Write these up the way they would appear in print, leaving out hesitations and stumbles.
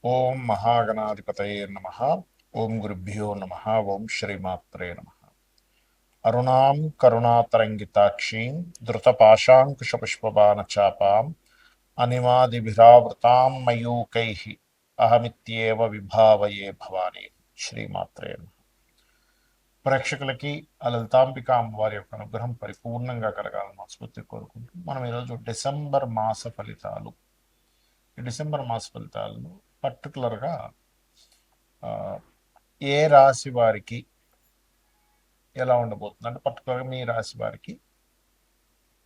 ఓం మహాగణాధిపతయే నమ. ఓం గురుభ్యో నమ. ఓం శ్రీమాత్రే నమ. అరుణాం కరుణాతరంగితాక్షీం ధృతపాశాంకుశపుష్పబాణచాపాం అనిమాదిభిరావృతాం మయూకై అహమిత్యేవ విభావయే భవాని. శ్రీమాత్రే నమ. ప్రేక్షకులకి ఆ లలితాంబిక అమ్మవారి యొక్క అనుగ్రహం పరిపూర్ణంగా కలగాలని మనస్ఫూర్తి కోరుకుంటూ మనం ఈరోజు డిసెంబర్ మాస ఫలితాలు, ఈ డిసెంబర్ మాస ఫలితాలను పర్టికులర్గా ఏ రాశి వారికి ఎలా ఉండబోతుంది అంటే, పర్టికులర్గా మీ రాశి వారికి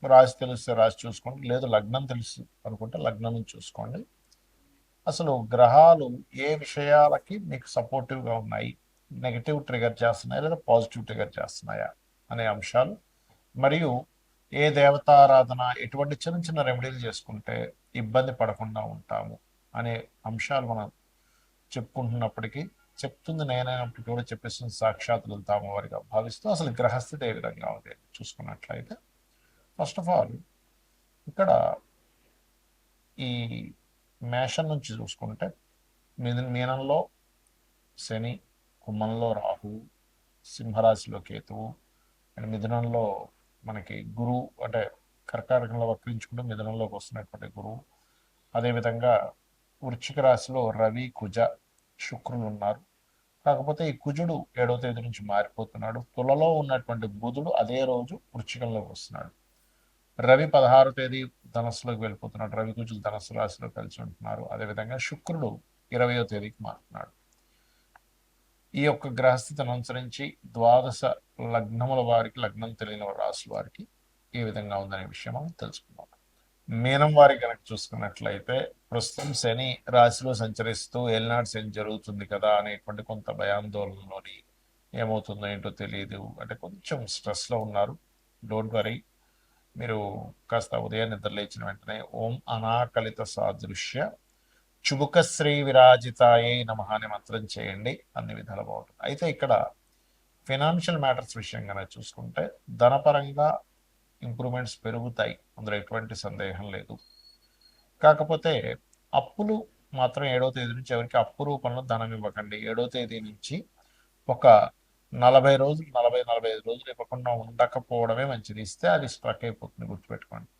రాశి తెలిస్తే రాశి చూసుకోండి, లేదు లగ్నం తెలుసు అనుకుంటే లగ్నం చూసుకోండి. అసలు గ్రహాలు ఏ విషయాలకి మీకు సపోర్టివ్గా ఉన్నాయి, నెగిటివ్ ట్రిగర్ చేస్తున్నాయా లేదా పాజిటివ్ ట్రిగర్ చేస్తున్నాయా అనే అంశాలు, మరియు ఏ దేవతారాధన, ఎటువంటి చిన్న చిన్న రెమెడీలు చేసుకుంటే ఇబ్బంది పడకుండా ఉంటాము అనే అంశాలు మనం చెప్పుకుంటున్నప్పటికీ, చెప్తుంది నేనైనప్పటికీ కూడా చెప్పేస్తుంది సాక్షాత్ లలిత అమ్మవారిగా భావిస్తూ అసలు గ్రహస్థితి ఏ విధంగా ఉంది చూసుకున్నట్లయితే, ఫస్ట్ ఆఫ్ ఆల్ ఇక్కడ ఈ మేషం నుంచి చూసుకుంటే మీనంలో శని, కుంభంలో రాహు, సింహరాశిలో కేతువు, అండ్ మిథునంలో మనకి గురువు, అంటే కర్కాటకంలో వక్రించుకుంటూ మిథునంలోకి వస్తున్నటువంటి గురువు. అదేవిధంగా వృశ్చిక రాశిలో రవి, కుజ, శుక్రులు ఉన్నారు. కాకపోతే ఈ కుజుడు 7వ తేదీ నుంచి మారిపోతున్నాడు. తులలో ఉన్నటువంటి బుధుడు అదే రోజు వృశ్చికంలోకి వస్తున్నాడు. రవి 16వ తేదీ ధనస్సులోకి వెళ్ళిపోతున్నాడు. రవి కుజులు ధనస్సు రాశిలో కలిసి ఉంటున్నారు. అదేవిధంగా శుక్రుడు 20వ తేదీకి మారుతున్నాడు. ఈ యొక్క గ్రహస్థితిని అనుసరించి ద్వాదశ లగ్నముల వారికి, లగ్నం తెలియని రాశుల వారికి ఏ విధంగా ఉందనే విషయం మనం తెలుసుకుందాం. మీనం వారి కనుక చూసుకున్నట్లయితే, ప్రస్తుతం శని రాశిలో సంచరిస్తూ ఏలినాడు శని జరుగుతుంది కదా అనేటువంటి కొంత భయాందోళనలోని, ఏమవుతుందో ఏంటో తెలియదు అంటే కొంచెం స్ట్రెస్లో ఉన్నారు. డోంట్ వరీ, మీరు కాస్త ఉదయం నిద్ర లేచిన వెంటనే ఓం అనాకలిత సాదృశ్య చుబుకశ్రీ విరాజితాయే నమః అనే మంత్రం చేయండి, అన్ని విధాలు బాగుంటుంది. అయితే ఇక్కడ ఫైనాన్షియల్ మ్యాటర్స్ విషయం కనుక చూసుకుంటే, ధనపరంగా ఇంప్రూవ్మెంట్స్ పెరుగుతాయి, అందులో ఎటువంటి సందేహం లేదు. కాకపోతే అప్పులు మాత్రం 7వ తేదీ నుంచి ఎవరికి అప్పు రూపంలో ధనం ఇవ్వకండి. 7వ తేదీ నుంచి ఒక 40 రోజులు, 45 రోజులు ఇవ్వకుండా ఉండకపోవడమే మంచిది. ఇస్తే అది స్ట్రక్ అయిపోతుంది, గుర్తుపెట్టుకోండి.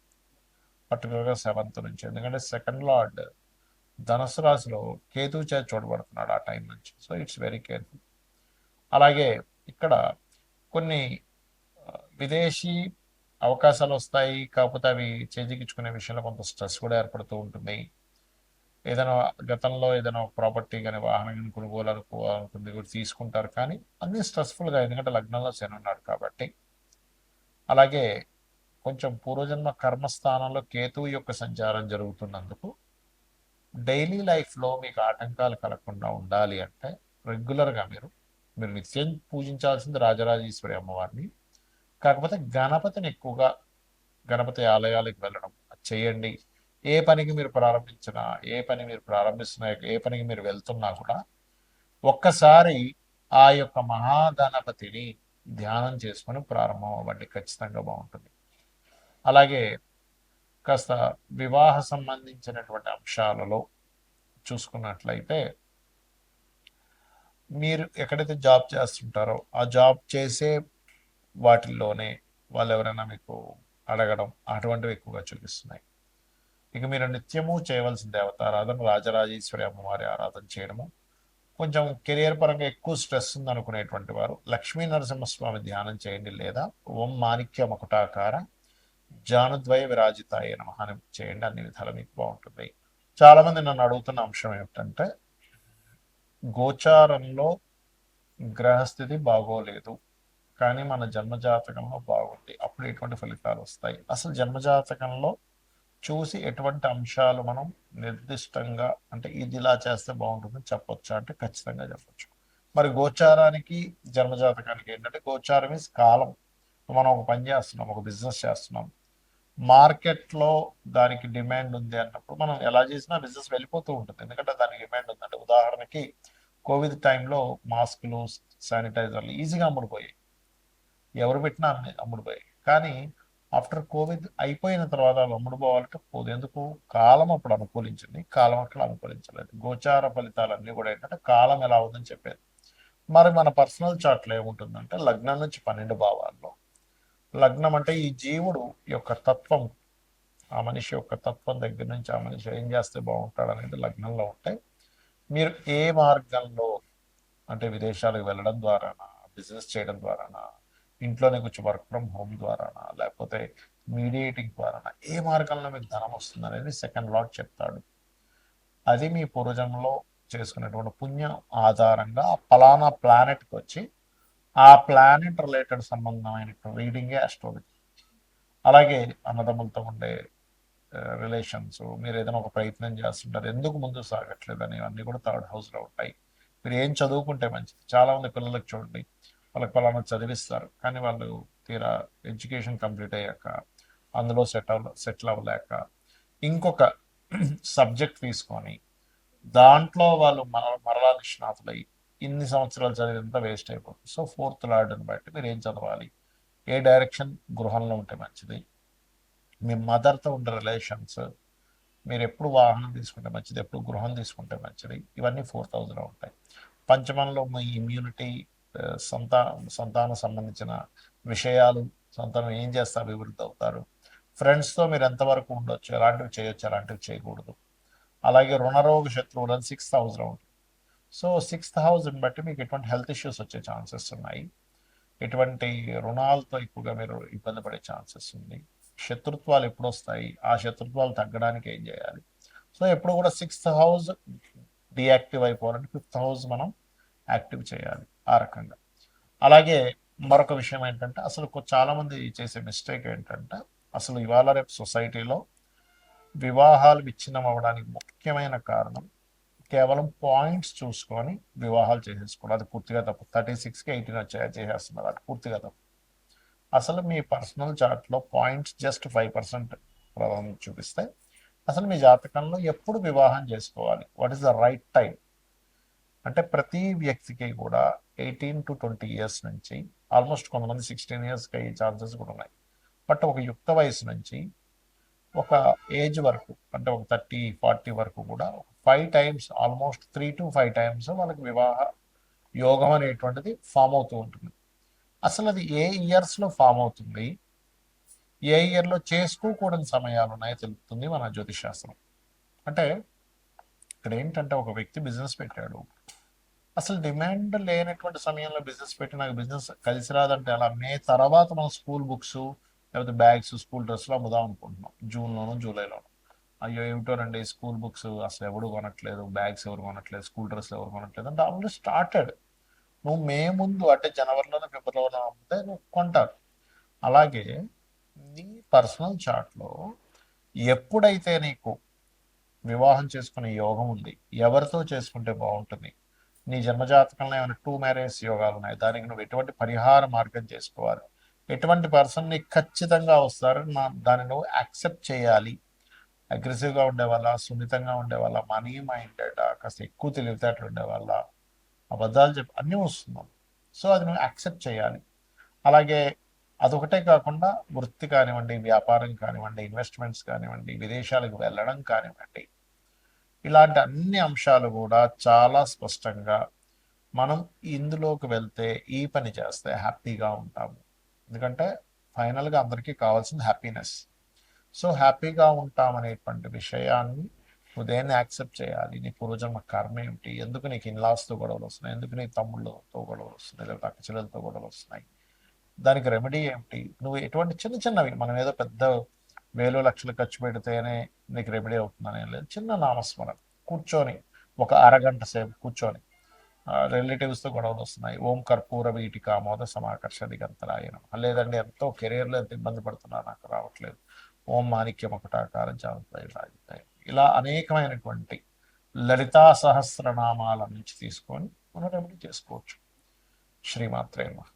పర్టికులర్గా 7th నుంచి, ఎందుకంటే సెకండ్ లార్డ్ ధనుసు రాశిలో కేతువు చేత చూడబడుతున్నాడు ఆ టైం నుంచి. So it's very careful. అలాగే ఇక్కడ కొన్ని విదేశీ అవకాశాలు వస్తాయి, కాకపోతే అవి చేజిక్కించుకునే విషయంలో కొంత స్ట్రెస్ కూడా ఏర్పడుతూ ఉంటుంది. ఏదైనా గతంలో ఏదైనా ప్రాపర్టీ కానీ, వాహనం కానీ కొనుగోలు అనుకుంది కూడా తీసుకుంటారు, కానీ అన్నీ స్ట్రెస్ఫుల్గా, ఎందుకంటే లగ్నంలో శని ఉన్నాడు కాబట్టి. అలాగే కొంచెం పూర్వజన్మ కర్మస్థానంలో కేతువు యొక్క సంచారం జరుగుతున్నందుకు డైలీ లైఫ్లో మీకు ఆటంకాలు కలగకుండా ఉండాలి అంటే, రెగ్యులర్గా మీరు నిత్యం పూజించాల్సింది రాజరాజేశ్వరి అమ్మవారిని. కాకపోతే గణపతిని ఎక్కువగా, గణపతి ఆలయాలకు వెళ్ళడం చేయండి. ఏ పనికి మీరు ప్రారంభించినా, ఏ పని మీరు ప్రారంభిస్తున్నా, ఏ పనికి మీరు వెళ్తున్నా కూడా ఒక్కసారి ఆ యొక్క మహాగణపతిని ధ్యానం చేసుకొని ప్రారంభం అవ్వండి, ఖచ్చితంగా బాగుంటుంది. అలాగే కాస్త వివాహ సంబంధించినటువంటి అంశాలలో చూసుకున్నట్లయితే, మీరు ఎక్కడైతే జాబ్ చేస్తుంటారో ఆ జాబ్ చేసే వాటిల్లోనే వాళ్ళు ఎవరైనా మీకు అడగడం అటువంటివి ఎక్కువగా చూపిస్తున్నాయి. ఇక మీరు నిత్యము చేయవలసిన దేవతారాధన రాజరాజేశ్వరి అమ్మవారి ఆరాధన చేయడము. కొంచెం కెరియర్ పరంగా ఎక్కువ స్ట్రెస్ ఉందనుకునేటువంటి వారు లక్ష్మీ నరసింహస్వామి ధ్యానం చేయండి, లేదా ఓం మాణిక్య మకుటాకార జానుద్వయ విరాజితాయ నమః అని చేయండి, అన్ని విధాలు మీకు బాగుంటుంది. చాలా మంది నన్ను అడుగుతున్న అంశం ఏమిటంటే, గోచారంలో గ్రహస్థితి బాగోలేదు కానీ మన జన్మజాతకంలో బాగుంది, అప్పుడు ఎటువంటి ఫలితాలు వస్తాయి, అసలు జన్మజాతకంలో చూసి ఎటువంటి అంశాలు మనం నిర్దిష్టంగా, అంటే ఇది ఇలా చేస్తే బాగుంటుందని చెప్పొచ్చా అంటే ఖచ్చితంగా చెప్పొచ్చు. మరి గోచారానికి జన్మజాతకానికి ఏంటంటే, గోచారం మీన్స్ కాలం. మనం ఒక పని చేస్తున్నాం, ఒక బిజినెస్ చేస్తున్నాం, మార్కెట్లో దానికి డిమాండ్ ఉంది అన్నప్పుడు మనం ఎలా చేసినా బిజినెస్ వెళ్ళిపోతూ ఉంటుంది, ఎందుకంటే దానికి డిమాండ్ ఉందంటే. ఉదాహరణకి కోవిడ్ టైంలో మాస్కులు, శానిటైజర్లు ఈజీగా అమ్ముడుపోయాయి, ఎవరు పెట్టినా అమ్ముడుపోయాయి. కానీ ఆఫ్టర్ కోవిడ్ అయిపోయిన తర్వాత వాళ్ళు అమ్ముడు పోవాలంటే పోదు. ఎందుకు? కాలం అప్పుడు అనుకూలించింది, కాలం అక్కడ అనుకూలించలేదు. గోచార ఫలితాలన్నీ కూడా ఏంటంటే కాలం ఎలా ఉందని చెప్పేది. మరి మన పర్సనల్ చార్ట్లో ఏముంటుందంటే లగ్నం నుంచి 12 భావాల్లో, లగ్నం అంటే ఈ జీవుడు యొక్క తత్వం, ఆ మనిషి యొక్క తత్వం దగ్గర నుంచి ఆ మనిషి ఏం చేస్తే బాగుంటాడు అనేది లగ్నంలో ఉంటాయి. మీరు ఏ మార్గంలో, అంటే విదేశాలకు వెళ్ళడం ద్వారానా, బిజినెస్ చేయడం ద్వారానా, ఇంట్లోనే కూర్చో వర్క్ ఫ్రమ్ హోమ్ ద్వారానా, లేకపోతే మీడియేటింగ్ ద్వారానా, ఏ మార్గంలో మీకు ధనం వస్తుంది అనేది సెకండ్ లాట్ చెప్తాడు. అది మీ పూర్వజన్మలో చేసుకునేటువంటి పుణ్యం ఆధారంగా పలానా ప్లానెట్కి వచ్చి ఆ ప్లానెట్ రిలేటెడ్ సంబంధమైన రీడింగే ఆస్ట్రాలజీ. అలాగే అన్నదమ్ములతో ఉండే రిలేషన్స్, మీరు ఏదైనా ఒక ప్రయత్నం చేస్తుంటారు, ఎందుకు ముందు సాగట్లేదు అని అన్నీ కూడా థర్డ్ హౌస్లో ఉంటాయి. మీరు ఏం చదువుకుంటే మంచిది. చాలామంది పిల్లలకు చూడండి, వాళ్ళకి పలానా చదివిస్తారు, కానీ వాళ్ళు తీరా ఎడ్యుకేషన్ కంప్లీట్ అయ్యాక అందులో సెటిల్ అవ్వలేక ఇంకొక సబ్జెక్ట్ తీసుకొని దాంట్లో వాళ్ళు మరలా నిష్ణాతులై ఇన్ని సంవత్సరాలు చదివింతా వేస్ట్ అయిపోతుంది. సో ఫోర్త్ లార్డ్ని బట్టి మీరు ఏం చదవాలి, ఏ డైరెక్షన్ గృహంలో ఉంటే మంచిది, మీ మదర్తో ఉండే రిలేషన్స్, మీరు ఎప్పుడు వాహనం తీసుకుంటే మంచిది, ఎప్పుడు గృహం తీసుకుంటే మంచిది, ఇవన్నీ 4th హౌస్లో ఉంటాయి. పంచమంలో మీ ఇమ్యూనిటీ, సంతానం సంబంధించిన విషయాలు, సంతానం ఏం చేస్తే అభివృద్ధి అవుతారు, ఫ్రెండ్స్తో మీరు ఎంతవరకు ఉండొచ్చు, ఎలాంటివి చేయొచ్చు, ఎలాంటివి చేయకూడదు. అలాగే రుణరోగ శత్రువులను 6th హౌస్లో ఉంటుంది. సో 6th హౌస్ని బట్టి మీకు ఎటువంటి హెల్త్ ఇష్యూస్ వచ్చే ఛాన్సెస్ ఉన్నాయి, ఎటువంటి రుణాలతో ఎక్కువగా మీరు ఇబ్బంది పడే ఛాన్సెస్ ఉంది, శత్రుత్వాలు ఎప్పుడు వస్తాయి, ఆ శత్రుత్వాలు తగ్గడానికి ఏం చేయాలి. సో ఎప్పుడు కూడా 6th హౌస్ డియాక్టివ్ అయిపోవాలంటే 5th హౌస్ మనం యాక్టివ్ చేయాలి ఆ రకంగా. అలాగే మరొక విషయం ఏంటంటే, అసలు చాలామంది చేసే మిస్టేక్ ఏంటంటే, అసలు ఇవాళ రేపు సొసైటీలో వివాహాలు విచ్ఛిన్నం అవ్వడానికి ముఖ్యమైన కారణం కేవలం పాయింట్స్ చూసుకొని వివాహాలు చేసేసుకోవడం. అది పూర్తిగా తప్పు. 36కి 18 వచ్చాయా చేసేస్తున్నారు, అది పూర్తిగా తప్పు. అసలు మీ పర్సనల్ చార్ట్లో పాయింట్స్ జస్ట్ 5% ప్రభావం చూపిస్తే అసలు మీ జాతకంలో ఎప్పుడు వివాహం చేసుకోవాలి, what is the right time అంటే ప్రతి వ్యక్తికి కూడా 18 to 20 ఇయర్స్ నుంచి, ఆల్మోస్ట్ కొంతమంది 16 ఇయర్స్కి అయ్యే ఛాన్సెస్ కూడా ఉన్నాయి. బట్ ఒక యుక్త వయసు నుంచి ఒక ఏజ్ వరకు, అంటే ఒక 30-40 వరకు కూడా 5 times, ఆల్మోస్ట్ 3 to 5 times వాళ్ళకి వివాహ యోగం అనేటువంటిది ఫామ్ అవుతూ ఉంటుంది. అసలు అది ఏ ఇయర్స్లో ఫామ్ అవుతుంది, ఏ ఇయర్లో చేసుకోకూడని సమయాలు ఉన్నాయో తెలుపుతుంది మన జ్యోతిషాస్త్రం. అంటే ఇక్కడ ఏంటంటే, ఒక వ్యక్తి బిజినెస్ పెట్టాడు, అసలు డిమాండ్ లేనటువంటి సమయంలో బిజినెస్ పెట్టి నాకు బిజినెస్ కలిసి రాదంటే అలా మే తర్వాత మనం స్కూల్ బుక్స్, లేకపోతే బ్యాగ్స్, స్కూల్ డ్రెస్లు అమ్ముదాం అనుకుంటున్నాం జూన్లోను జూలైలోను. అయ్యో ఏమిటోనండి, స్కూల్ బుక్స్ అసలు ఎవడు కొనట్లేదు, బ్యాగ్స్ ఎవరు కొనట్లేదు, స్కూల్ డ్రెస్లు ఎవరు కొనట్లేదు అంటే ఆల్రెడీ స్టార్టెడ్. నువ్వు మే ముందు అంటే జనవరిలోనో ఫిబ్రవరిలోనో అమ్మితే నువ్వు కొంటారు. అలాగే నీ పర్సనల్ చార్ట్లో ఎప్పుడైతే నీకు వివాహం చేసుకునే యోగం ఉంది, ఎవరితో చేసుకుంటే బాగుంటుంది, నీ జన్మజాతకంలో ఏమైనా 2 మ్యారేజ్ యోగాలు ఉన్నాయి, దానికి నువ్వు ఎటువంటి పరిహార మార్గం చేసుకోవాలి, ఎటువంటి పర్సన్ నీకు ఖచ్చితంగా వస్తారు, దాన్ని నువ్వు యాక్సెప్ట్ చేయాలి, అగ్రెసివ్గా ఉండేవాళ్ళ, సున్నితంగా ఉండేవాళ్ళ, మనీ మైండెడ్, కాస్త ఎక్కువ తెలివితేటలు ఉండేవాళ్ళ, అబద్ధాలు చెప్పి అన్నీ వస్తున్నాం. సో అది నువ్వు యాక్సెప్ట్ చేయాలి. అలాగే అదొకటే కాకుండా వృత్తి కానివ్వండి, వ్యాపారం కానివ్వండి, ఇన్వెస్ట్మెంట్స్ కానివ్వండి, విదేశాలకు వెళ్ళడం కానివ్వండి, ఇలాంటి అన్ని అంశాలు కూడా చాలా స్పష్టంగా మనం ఇందులోకి వెళ్తే, ఈ పని చేస్తే హ్యాపీగా ఉంటాము. ఎందుకంటే ఫైనల్గా అందరికీ కావాల్సింది హ్యాపీనెస్. సో హ్యాపీగా ఉంటామనేటువంటి విషయాన్ని ఉదయాన్నే యాక్సెప్ట్ చేయాలి. నీ పూర్వజన్మ కర్మ ఏమిటి, ఎందుకు నీకు ఇన్లాస్తో గొడవలు వస్తున్నాయి, ఎందుకు నీ తమ్ముళ్ళతో గొడవలు వస్తున్నాయి, లేకపోతే అక్క చెల్లెలతో గొడవలు వస్తున్నాయి, దానికి రెమెడీ ఏమిటి. నువ్వు ఎటువంటి చిన్న చిన్నవి, మనం ఏదో పెద్ద వేలు లక్షలు ఖర్చు పెడితేనే నీకు రెమెడీ అవుతుందనే లేదు. చిన్న నామస్మరణ కూర్చొని ఒక అరగంట సేపు కూర్చొని, రిలేటివ్స్తో గొడవలు వస్తున్నాయి, ఓం కర్పూర వీటి కామోద సమాకర్షది గంతరాయనం, లేదండి ఎంతో కెరీర్లో ఎంత ఇబ్బంది పడుతున్నా నాకు రావట్లేదు, ఓం మాణిక్యం ఒకటాకారం జాగ్రత్త, ఇలా అనేకమైనటువంటి లలితా సహస్రనామాల నుంచి తీసుకొని మనం రెమెడీ చేసుకోవచ్చు. శ్రీమాత్రే నమః.